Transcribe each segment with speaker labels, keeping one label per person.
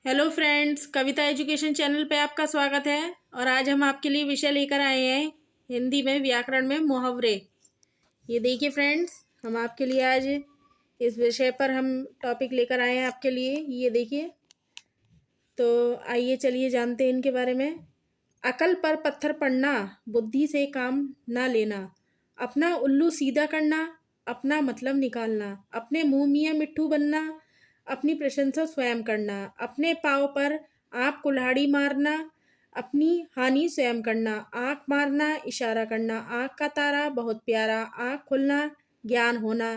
Speaker 1: Hello friends, कविता education channel पे आपका स्वागत है। और आज हम आपके लिए विषय लेकर आए हैं हिंदी में व्याकरण में मुहावरे। ये देखिए फ्रेंड्स, हम आपके लिए आज इस विषय पर हम टॉपिक लेकर आए हैं आपके लिए। ये देखिए, तो आइए चलिए जानते हैं इनके बारे में। अकल पर पत्थर पड़ना, बुद्धि से काम ना लेना, अपना उल्लू सीधा करना, अपना मतलब निकालना, अपने मुंह मियाँ मिट्ठू बनना, अपनी प्रशंसा स्वयं करना, अपने पाँव पर आप कुल्हाड़ी मारना, अपनी हानि स्वयं करना, आँख मारना, इशारा करना, आँख का तारा बहुत प्यारा, आँख खुलना, ज्ञान होना,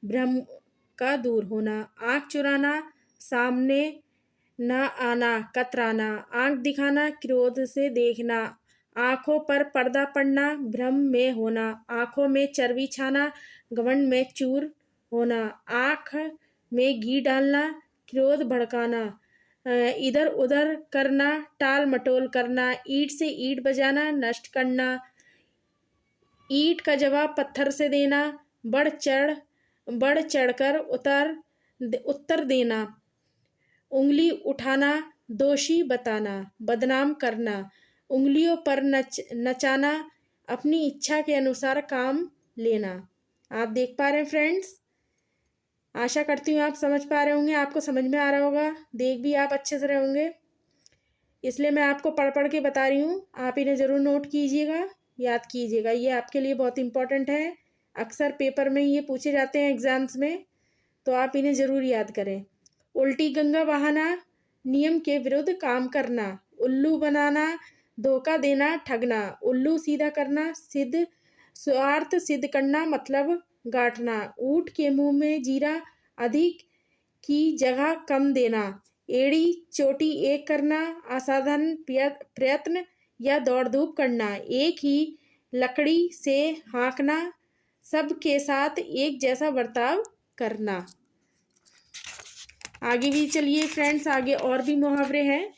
Speaker 1: भ्रम का दूर होना, आँख चुराना, सामने ना आना, कतराना, आँख दिखाना, क्रोध से देखना, आँखों पर पर्दा पड़ना, भ्रम में होना, आँखों में चर्बी छाना, घमंड में चूर होना, आँख में घी डालना, क्रोध भड़काना, इधर उधर करना, टाल मटोल करना, ईंट से ईंट बजाना, नष्ट करना, ईंट का जवाब पत्थर से देना, बढ़ चढ़कर उत्तर देना, उंगली उठाना, दोषी बताना, बदनाम करना, उंगलियों पर नचाना, अपनी इच्छा के अनुसार काम लेना। आप देख पा रहे हैं फ्रेंड्स, आशा करती हूँ आप समझ पा रहे होंगे, आपको समझ में आ रहा होगा, देख भी आप अच्छे से रहे होंगे। इसलिए मैं आपको पढ़ पढ़ के बता रही हूँ, आप इन्हें ज़रूर नोट कीजिएगा, याद कीजिएगा, ये आपके लिए बहुत इंपॉर्टेंट है। अक्सर पेपर में ये पूछे जाते हैं एग्जाम्स में, तो आप इन्हें ज़रूर याद करें। उल्टी गंगा बहाना, नियम के विरुद्ध काम करना, उल्लू बनाना, धोखा देना, ठगना, उल्लू सीधा करना, स्वार्थ सिद्ध करना, मतलब गांठना, ऊँट के मुंह में जीरा, अधिक की जगह कम देना, एड़ी चोटी एक करना, असाधारण प्रयत्न या दौड़ धूप करना, एक ही लकड़ी से हाँकना, सबके साथ एक जैसा बर्ताव करना। आगे भी चलिए फ्रेंड्स, आगे और भी मुहावरे हैं,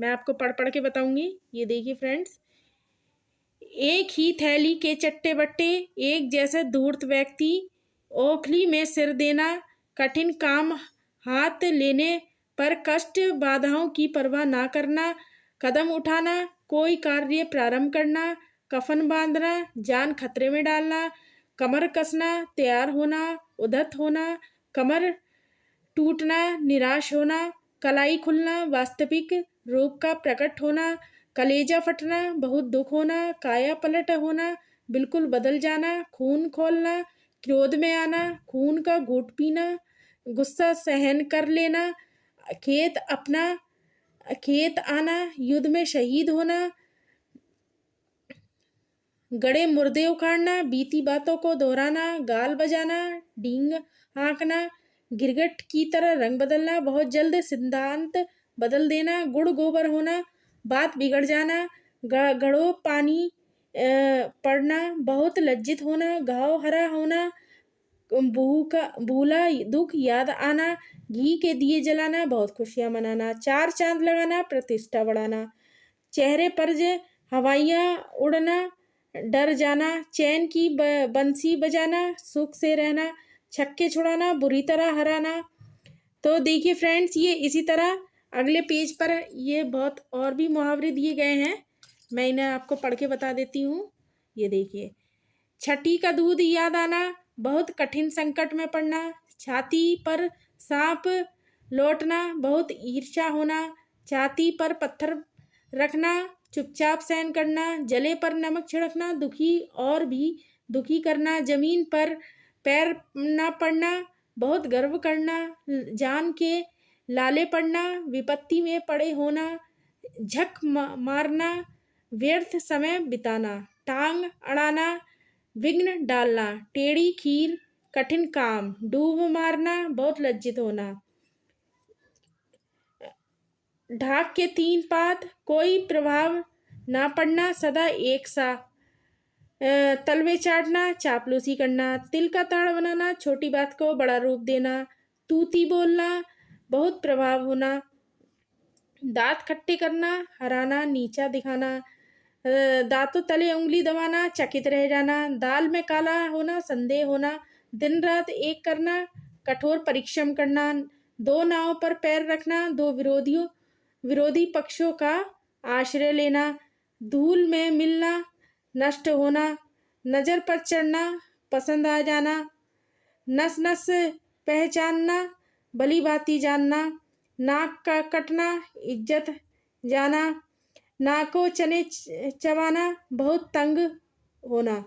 Speaker 1: मैं आपको पढ़ पढ़ के बताऊंगी। ये देखिए फ्रेंड्स, एक ही थैली के चट्टे बट्टे, एक जैसे धूर्त व्यक्ति, ओखली में सिर देना, कठिन काम हाथ लेने पर कष्ट, बाधाओं की परवाह ना करना, कदम उठाना, कोई कार्य प्रारंभ करना, कफन बांधना, जान खतरे में डालना, कमर कसना, तैयार होना, उद्धत होना, कमर टूटना, निराश होना, कलाई खुलना, वास्तविक रूप का प्रकट होना, कलेजा फटना, बहुत दुख होना, काया पलट होना, बिल्कुल बदल जाना, खून खोलना, क्रोध में आना, खून का घूंट पीना, गुस्सा सहन कर लेना, खेत आना, युद्ध में शहीद होना, गड़े मुर्दे उखाड़ना, बीती बातों को दोहराना, गाल बजाना, डींग हाँकना, गिरगिट की तरह रंग बदलना, बहुत जल्द सिद्धांत बदल देना, गुड़ गोबर होना, बात बिगड़ जाना, घड़ों पानी पड़ना, बहुत लज्जित होना, घाव हरा होना, भूला दुख याद आना, घी के दिए जलाना, बहुत खुशियां मनाना, चार चांद लगाना, प्रतिष्ठा बढ़ाना, चेहरे पर हवाइयाँ उड़ना, डर जाना, चैन की बंसी बजाना, सुख से रहना, छक्के छुड़ाना, बुरी तरह हराना। तो देखिए फ्रेंड्स, ये इसी तरह अगले पेज पर ये बहुत और भी मुहावरे दिए गए हैं, मैं इन्हें आपको पढ़ के बता देती हूँ। ये देखिए, छठी का दूध याद आना, बहुत कठिन संकट में पड़ना, छाती पर सांप लौटना, बहुत ईर्ष्या होना, छाती पर पत्थर रखना, चुपचाप सहन करना, जले पर नमक छिड़कना, दुखी और भी दुखी करना, जमीन पर पैर न पड़ना, बहुत गर्व करना, जान के लाले पड़ना, विपत्ति में पड़े होना, झक मारना, व्यर्थ समय बिताना, टांग अड़ाना, विघ्न डालना, टेढ़ी खीर, कठिन काम, डूब मारना, बहुत लज्जित होना, ढाक के तीन पात, कोई प्रभाव ना पड़ना, सदा एक सा, तलवे चाटना, चापलूसी करना, तिल का ताड़ बनाना, छोटी बात को बड़ा रूप देना, तूती बोलना, बहुत प्रभाव होना, दांत खट्टे करना, हराना, नीचा दिखाना, दांतों तले उंगली दबाना, चकित रह जाना, दाल में काला होना, संदेह होना, दिन रात एक करना, कठोर परिश्रम करना, दो नाव पर पैर रखना, दो विरोधी पक्षों का आश्रय लेना, धूल में मिलना, नष्ट होना, नजर पर चढ़ना, पसंद आ जाना, नस नस पहचानना, भली भांति जानना, नाक का कटना, इज्जत जाना, नाको चने चबाना, बहुत तंग होना।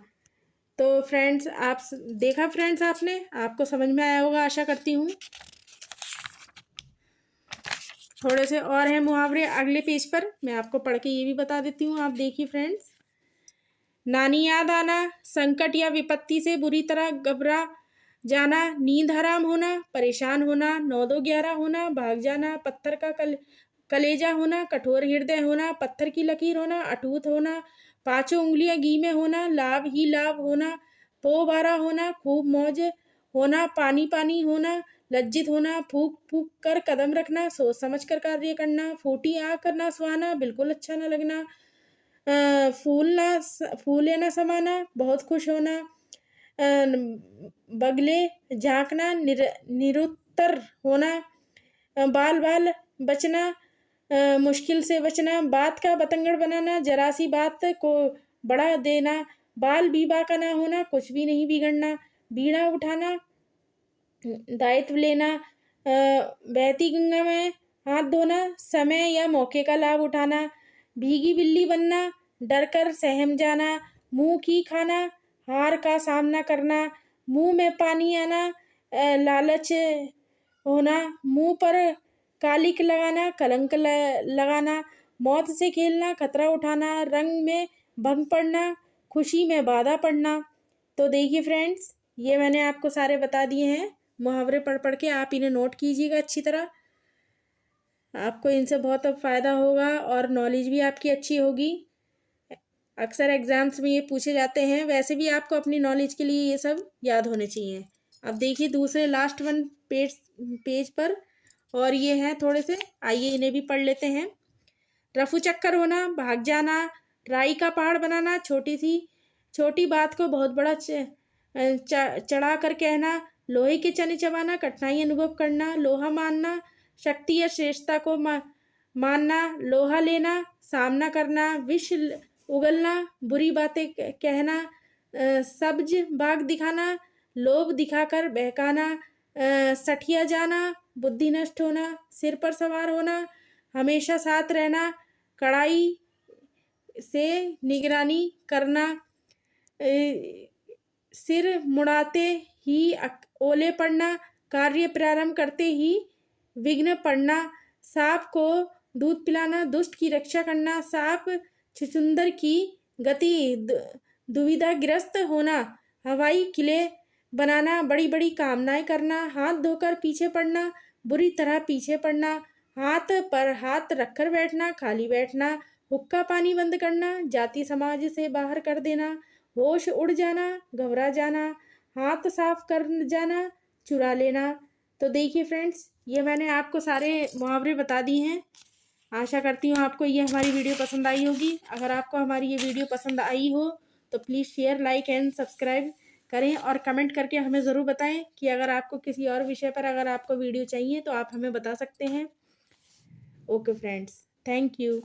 Speaker 1: तो फ्रेंड्स आप देखा फ्रेंड्स, आपको समझ में आया होगा आशा करती हूँ। थोड़े से और हैं मुहावरे अगले पेज पर, मैं आपको पढ़ के ये भी बता देती हूँ, आप देखिए फ्रेंड्स। नानी याद आना, संकट या विपत्ति से बुरी तरह घबरा जाना, नींद हराम होना, परेशान होना, 9-2-11 होना, भाग जाना, पत्थर का कलेजा होना, कठोर हृदय होना, पत्थर की लकीर होना, अटूट होना, 5 उंगलियां घी में होना, लाभ ही लाभ होना, पो बारा होना, खूब मौज होना, पानी पानी होना, लज्जित होना, फूक फूक कर कदम रखना, सोच समझ कर कार्य करना, फूटी आँख करना सुहाना, बिल्कुल अच्छा न लगना, फूले न समाना, बहुत खुश होना, बगले झांकना, निरुत्तर होना, बाल बाल बचना, मुश्किल से बचना, बात का बतंगड़ बनाना, जरा सी बात को बढ़ा देना, बाल भी बाका ना होना, कुछ भी नहीं बिगड़ना, बीड़ा उठाना, दायित्व लेना, बहती गंगा में हाथ धोना, समय या मौके का लाभ उठाना, भीगी बिल्ली बनना, डर कर सहम जाना, मुंह की खाना, हार का सामना करना, मुंह में पानी आना, लालच होना, मुंह पर कालिक लगाना, कलंक लगाना, मौत से खेलना, खतरा उठाना, रंग में भंग पड़ना, खुशी में बाधा पड़ना। तो देखिए फ्रेंड्स, ये मैंने आपको सारे बता दिए हैं मुहावरे, पढ़ पढ़ के आप इन्हें नोट कीजिएगा अच्छी तरह। आपको इनसे बहुत फ़ायदा होगा और नॉलेज भी आपकी अच्छी होगी। अक्सर एग्ज़ाम्स में ये पूछे जाते हैं, वैसे भी आपको अपनी नॉलेज के लिए ये सब याद होने चाहिए। अब देखिए दूसरे लास्ट वन पेज पर, और ये हैं थोड़े से, आइए इन्हें भी पढ़ लेते हैं। रफू चक्कर होना, भाग जाना, राई का पहाड़ बनाना, छोटी बात को बहुत बड़ा चढ़ा कर कहना, लोहे के चने चबाना, कठिनाई अनुभव करना, लोहा मानना, शक्ति या श्रेष्ठता को मानना, लोहा लेना, सामना करना, विष उगलना, बुरी बातें कहना, सब्ज बाग दिखाना, लोभ दिखाकर बहकाना, सठिया जाना, बुद्धि नष्ट होना, सिर पर सवार होना, हमेशा साथ रहना, कड़ाई से निगरानी करना, सिर मुड़ाते ही ओले पड़ना, कार्य प्रारंभ करते ही विघ्न पड़ना, सांप को दूध पिलाना, दुष्ट की रक्षा करना, सांप छुछुंदर की गति दुविधाग्रस्त होना, हवाई किले बनाना, बड़ी बड़ी कामनाएं करना, हाथ धोकर पीछे पड़ना, बुरी तरह पीछे पड़ना, हाथ पर हाथ रखकर बैठना, खाली बैठना, हुक्का पानी बंद करना, जाति समाज से बाहर कर देना, होश उड़ जाना, घबरा जाना, हाथ साफ कर जाना, चुरा लेना। तो देखिए फ्रेंड्स, ये मैंने आपको सारे मुहावरे बता दिए हैं। आशा करती हूँ आपको ये हमारी वीडियो पसंद आई होगी। अगर आपको हमारी ये वीडियो पसंद आई हो तो please share, like and subscribe करें और कमेंट करके हमें ज़रूर बताएं कि अगर आपको किसी और विषय पर अगर आपको वीडियो चाहिए तो आप हमें बता सकते हैं। Okay friends, thank you.